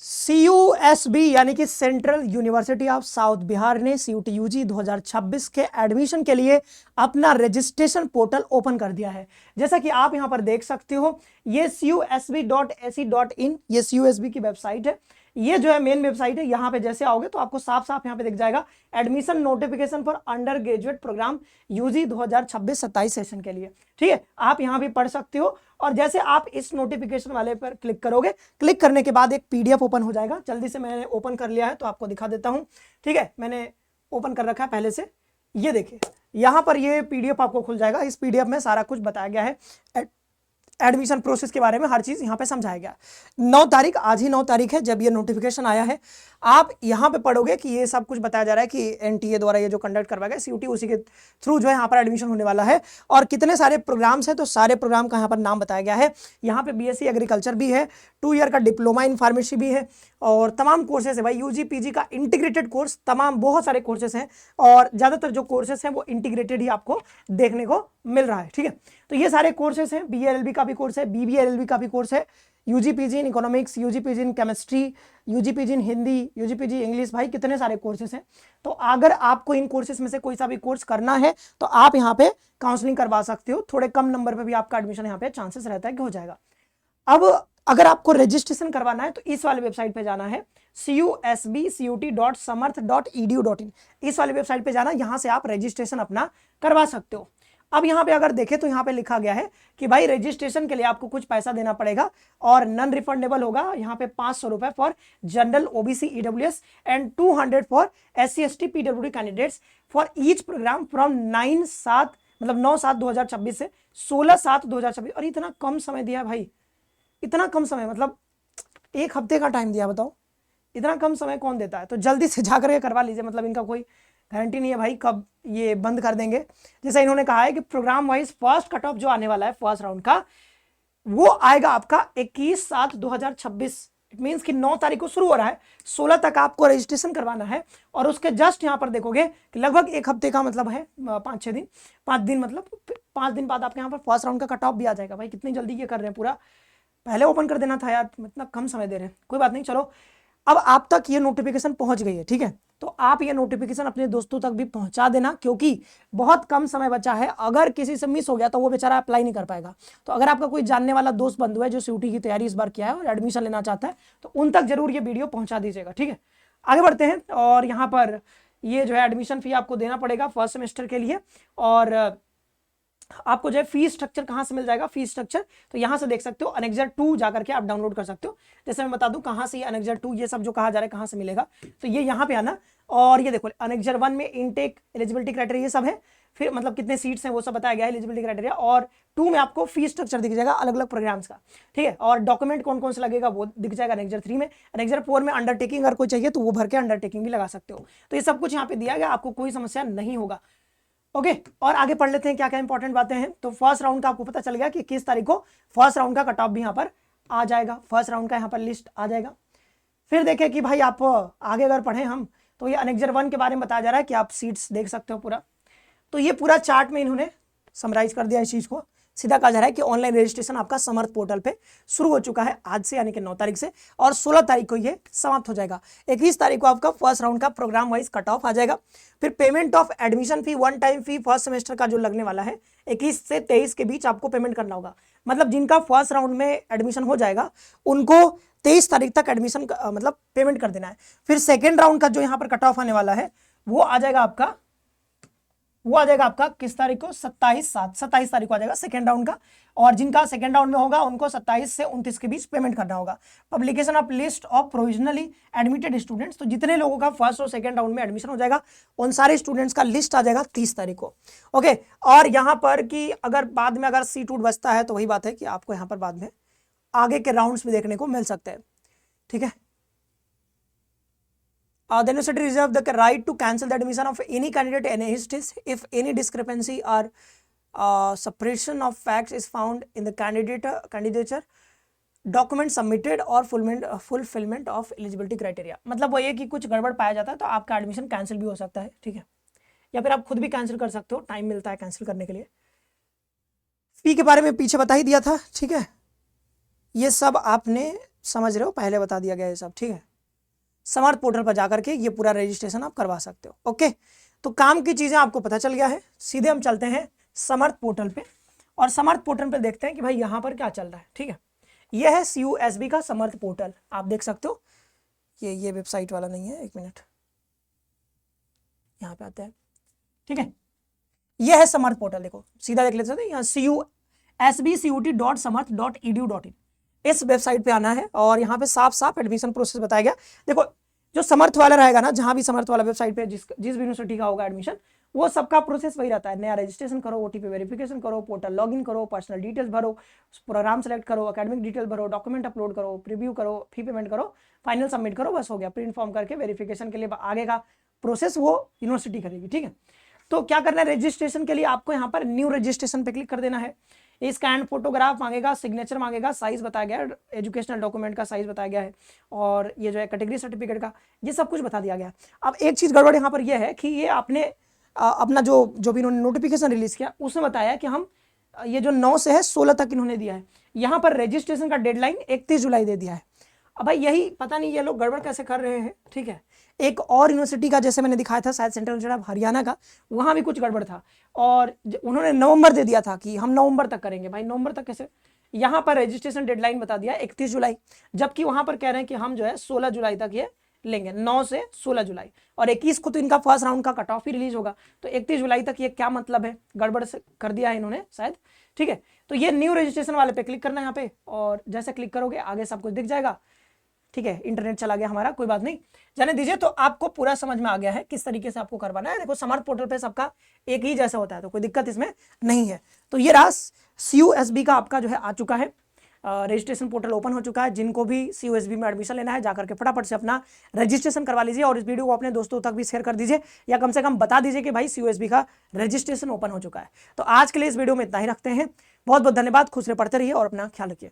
CUSB यानी कि central university of south Bihar ने CUT-UG 2026 के एडमिशन के लिए अपना रजिस्ट्रेशन पोर्टल ओपन कर दिया है। जैसा कि आप यहां पर देख सकते हो, ये CUSB.ac.in ये CUSB की वेबसाइट है। ये जो है मेन वेबसाइट है। यहाँ पे जैसे आओगे तो आपको साफ साफ यहाँ पे दिख जाएगा admission notification for undergraduate programme UG 2026-27 session के लिए। ठीक है, आप यहाँ भी पढ़ सकते हो। और जैसे आप इस नोटिफिकेशन वाले पर क्लिक करोगे, क्लिक करने के बाद एक PDF ओपन हो जाएगा। जल्दी से मैंने ओपन कर लिया है तो आपको दिखा देता हूँ। ठीक है, मैंने ओपन कर रखा है पहले से। ये देखिए यहाँ पर ये PDF आपको खुल जाएगा। इस PDF में सारा कुछ बताया गया है, एडमिशन प्रोसेस के बारे में हर चीज यहाँ पे समझाया गया। 9 तारीख, आज ही 9 तारीख है जब ये नोटिफिकेशन आया है। आप यहाँ पे पढ़ोगे कि ये सब कुछ बताया जा रहा है कि NTA द्वारा ये जो कंडक्ट करवाया गया CUT, उसी के थ्रू जो है यहाँ पर एडमिशन होने वाला है। और कितने सारे प्रोग्राम्स हैं तो सारे प्रोग्राम का यहाँ पर नाम बताया गया है। यहाँ पे BSc एग्रीकल्चर भी है, 2 ईयर का डिप्लोमा इन फार्मेसी भी है और तमाम कोर्सेज है भाई। UG PG का इंटीग्रेटेड कोर्स, तमाम बहुत सारे कोर्सेज हैं और ज़्यादातर जो कोर्सेज हैं वो इंटीग्रेटेड ही आपको देखने को मिल रहा है। ठीक है, तो ये सारे कोर्सेज हैं। BA LLB का भी कोर्स है, BBA LLB का भी कोर्स है, UG PG in economics, UG PG in chemistry, UG PG in Hindi, UG PG English, भाई कितने सारे कोर्सेज हैं। तो अगर आपको इन कोर्सेज में से कोई सा भी कोर्स करना है तो आप यहाँ पे काउंसलिंग करवा सकते हो। थोड़े कम नंबर पे भी आपका एडमिशन यहाँ पे चांसेस रहता है कि हो जाएगा। अब अगर आपको रजिस्ट्रेशन करवाना है तो इस वाले वेबसाइट पे जाना है, CUSBCUT.samarth.edu.in। इस वाले वेबसाइट पे जाना, यहाँ से आप रजिस्ट्रेशन अपना करवा सकते हो। अब यहाँ पे अगर देखें तो यहाँ पे लिखा गया है कि भाई रजिस्ट्रेशन के लिए आपको कुछ पैसा देना पड़ेगा और नॉन रिफंडेबल होगा। यहाँ पे 500 रुपए for general, OBC, EWS and 200 for SC ST PWD candidates for each programme from 9/7 मतलब 9/7/2026 से 16/7/2026। और इतना कम समय दिया भाई, इतना कम समय, मतलब 1 हफ्ते का टाइम दिया। बताओ इतना कम समय कौन देता है। तो जल्दी से जाकर के करवा लीजिए, मतलब इनका कोई गारंटी नहीं है भाई कब ये बंद कर देंगे। जैसा इन्होंने कहा है कि programme wise first cut off जो आने वाला है फर्स्ट राउंड का, वो आएगा आपका 21/7/2026। इट मीन्स कि 9 तारीख को शुरू हो रहा है, 16 तक आपको रजिस्ट्रेशन करवाना है। और उसके जस्ट यहाँ पर देखोगे कि लगभग 1 हफ्ते का मतलब है 5-6 दिन, 5 दिन, मतलब 5 दिन बाद आपके यहाँ पर फर्स्ट राउंड का कट ऑफ भी आ जाएगा। भाई कितनी जल्दी ये कर रहे हैं, पूरा पहले ओपन कर देना था यार, इतना कम समय दे रहे हैं। कोई बात नहीं, चलो अब आप तक ये नोटिफिकेशन पहुंच गई है। ठीक है, तो आप ये नोटिफिकेशन अपने दोस्तों तक भी पहुंचा देना, क्योंकि बहुत कम समय बचा है। अगर किसी से मिस हो गया तो वो बेचारा अप्लाई नहीं कर पाएगा। तो अगर आपका कोई जानने वाला दोस्त बंधु है जो CUT की तैयारी इस बार किया है और एडमिशन लेना चाहता है तो उन तक जरूर ये वीडियो पहुंचा दीजिएगा। ठीक है, आगे बढ़ते हैं। और यहाँ पर ये जो है एडमिशन फी आपको देना पड़ेगा फर्स्ट सेमेस्टर के लिए। और आपको जो है फीस स्ट्रक्चर कहाँ से मिल जाएगा, फीस स्ट्रक्चर तो यहाँ से देख सकते हो, अनेक्जर 2 जाकर के आप डाउनलोड कर सकते हो। जैसे मैं बता दूं कहाँ से ये अनेक्जर 2 ये सब जो कहा जा रहा है कहाँ से मिलेगा, तो ये यहाँ पे आना। और ये देखो अनेक्जर 1 में इनटेक, एलिजिबिलिटी क्राइटेरिया ये सब है, फिर मतलब कितने सीट्स हैं वो सब बताया गया है, एलिजिबिलिटी क्राइटेरिया। और 2 में आपको फीस स्ट्रक्चर दिख जाएगा अलग अलग प्रोग्राम्स का। ठीक है, और डॉक्यूमेंट कौन कौन से लगेगा वो दिख जाएगा अनेक्जर 3 में। अनेक्जर 4 में अंडरटेकिंग अगर कोई चाहिए तो वो भर के अंडरटेकिंग भी लगा सकते हो। तो ये सब कुछ यहाँ पे दिया गया, आपको कोई समस्या नहीं होगा। ओके, और आगे पढ़ लेते हैं क्या क्या इंपॉर्टेंट बातें हैं। तो फर्स्ट राउंड का आपको पता चल गया कि किस तारीख को फर्स्ट राउंड का कट ऑफ भी यहाँ पर आ जाएगा, फर्स्ट राउंड का यहाँ पर लिस्ट आ जाएगा। फिर देखें कि भाई आप आगे अगर पढ़ें हम तो ये अनेक्जर 1 के बारे में बताया जा रहा है कि आप सीट्स देख सकते हो पूरा। तो ये पूरा चार्ट में इन्होंने समराइज कर दिया इस चीज को। सीधा कहा जा रहा है कि ऑनलाइन रजिस्ट्रेशन आपका समर्थ पोर्टल पे शुरू हो चुका है आज से, यानी कि 9 तारीख से, और 16 तारीख को ये समाप्त हो जाएगा। 21 तारीख को आपका फर्स्ट राउंड का प्रोग्राम वाइज कट ऑफ आ जाएगा। फिर payment of admission fee, 1 time fee first semester का जो लगने वाला है 21 से 23 के बीच आपको पेमेंट करना होगा। मतलब जिनका फर्स्ट राउंड में एडमिशन हो जाएगा उनको 23 तारीख तक एडमिशन मतलब पेमेंट कर देना है। फिर सेकेंड राउंड का जो यहाँ पर कट ऑफ आने वाला है वो आ जाएगा आपका किस तारीख को, 27 तारीख को आ जाएगा सेकेंड राउंड का। और जिनका सेकेंड राउंड में होगा उनको 27 से 29 के बीच पेमेंट करना होगा। Publication of list of provisionally admitted students, तो जितने लोगों का फर्स्ट और सेकेंड राउंड में एडमिशन हो जाएगा उन सारे स्टूडेंट्स का लिस्ट आ जाएगा 30 तारीख को। ओके, और यहाँ पर कि अगर बाद में अगर सीट उट बचता है तो वही बात है कि आपको यहाँ पर बाद में आगे के राउंड्स भी देखने को मिल सकते हैं। ठीक है, the university reserve the right to cancel the admission of any candidate in his case if any discrepancy or suppression of facts is found in the candidature document submitted or fulfillment of eligibility criteria। मतलब वो ये कि कुछ गड़बड़ पाया जाता है तो आपका एडमिशन कैंसिल भी हो सकता है। ठीक है, या फिर आप खुद भी कैंसिल कर सकते हो, टाइम मिलता है कैंसिल करने के लिए। फी के बारे में पीछे बता ही दिया था। ठीक है, ये सब आपने समझ रहे हो, पहले बता दिया गया है सब, ठीक है। समर्थ पोर्टल पर जाकर के ये पूरा रजिस्ट्रेशन आप करवा सकते हो। ओके, तो काम की चीजें आपको पता चल गया है। सीधे हम चलते हैं समर्थ पोर्टल पे और समर्थ पोर्टल पे देखते हैं कि भाई यहाँ पर क्या चल रहा है। ठीक है, ये है CUSB का समर्थ पोर्टल, आप देख सकते हो। ये वेबसाइट वाला नहीं है, एक मिनट, यहाँ पे आते हैं। ठीक है, ये है समर्थ पोर्टल, देखो सीधा देख लेते हैं यहाँ CUSBCUT.samarth.edu.in, इस वेबसाइट पे आना है और यहाँ पे साफ साफ एडमिशन प्रोसेस बताया गया। देखो जो समर्थ वाला रहेगा ना, जहाँ भी समर्थ वाला वेबसाइट पे जिस भी यूनिवर्सिटी का होगा एडमिशन, वो सबका प्रोसेस वही रहता है। नया रजिस्ट्रेशन करो, OTP वेरिफिकेशन करो, पोर्टल लॉगिन करो, पर्सनल डिटेल्स भरो, प्रोग्राम सेलेक्ट करो, एकेडमिक डिटेल भरो, डॉक्यूमेंट अपलोड करो, प्रीव्यू करो, फी पेमेंट करो, फाइनल सबमिट करो, बस हो गया। प्रिंट फॉर्म करके वेरिफिकेशन के लिए आगे का प्रोसेस वो यूनिवर्सिटी करेगी। ठीक है, तो क्या करना है, रजिस्ट्रेशन के लिए आपको यहाँ पर न्यू रजिस्ट्रेशन पे क्लिक कर देना है। स्कैन फोटोग्राफ मांगेगा, सिग्नेचर मांगेगा, साइज बताया गया है, एजुकेशनल डॉक्यूमेंट का साइज बताया गया है, और ये जो है कैटेगरी सर्टिफिकेट का, ये सब कुछ बता दिया गया है। अब एक चीज गड़बड़ यहाँ पर यह है कि ये आपने अपना जो भी इन्होंने नोटिफिकेशन रिलीज किया उसमें बताया कि हम ये जो 9 से है 16 तक इन्होंने दिया है, यहाँ पर रजिस्ट्रेशन का डेडलाइन 31 जुलाई दे दिया है। अब भाई यही पता नहीं ये लोग गड़बड़ कैसे कर रहे हैं। ठीक है, एक और यूनिवर्सिटी का जैसे मैंने दिखाया था, शायद सेंट्रल यूनिवर्सिटी ऑफ हरियाणा का, वहां भी कुछ गड़बड़ था और उन्होंने नवंबर दे दिया था कि हम नवंबर तक करेंगे। भाई नवंबर तक कैसे, यहाँ पर रजिस्ट्रेशन डेडलाइन बता दिया 31 जुलाई, जबकि वहां पर कह रहे हैं कि हम जो है 16 जुलाई तक ये लेंगे, 9 से 16 जुलाई, और 21 को तो इनका फर्स्ट राउंड का कट ऑफ ही रिलीज होगा, तो 31 जुलाई तक ये क्या मतलब है, गड़बड़ से कर दिया है इन्होंने शायद। ठीक है, तो ये न्यू रजिस्ट्रेशन वाले पे क्लिक करना है यहाँ पे, और जैसे क्लिक करोगे आगे सब कुछ दिख जाएगा। ठीक है, इंटरनेट चला गया हमारा, कोई बात नहीं, जाने दीजिए। तो आपको पूरा समझ में आ गया है किस तरीके से आपको करवाना है। देखो समर्थ पोर्टल पे सबका एक ही जैसा होता है, तो कोई दिक्कत इसमें नहीं है। तो ये रहा CUSB का आपका जो है आ चुका है, रजिस्ट्रेशन पोर्टल ओपन हो चुका है। जिनको भी CUSB में एडमिशन लेना है जाकर के फटाफट से अपना रजिस्ट्रेशन करवा लीजिए, और इस वीडियो को अपने दोस्तों तक भी शेयर कर दीजिए, या कम से कम बता दीजिए कि भाई CUSB का रजिस्ट्रेशन ओपन हो चुका है। तो आज के लिए इस वीडियो में इतना ही रखते हैं। बहुत बहुत धन्यवाद, खुश रहे, पढ़ते रहिए और अपना ख्याल रखिए।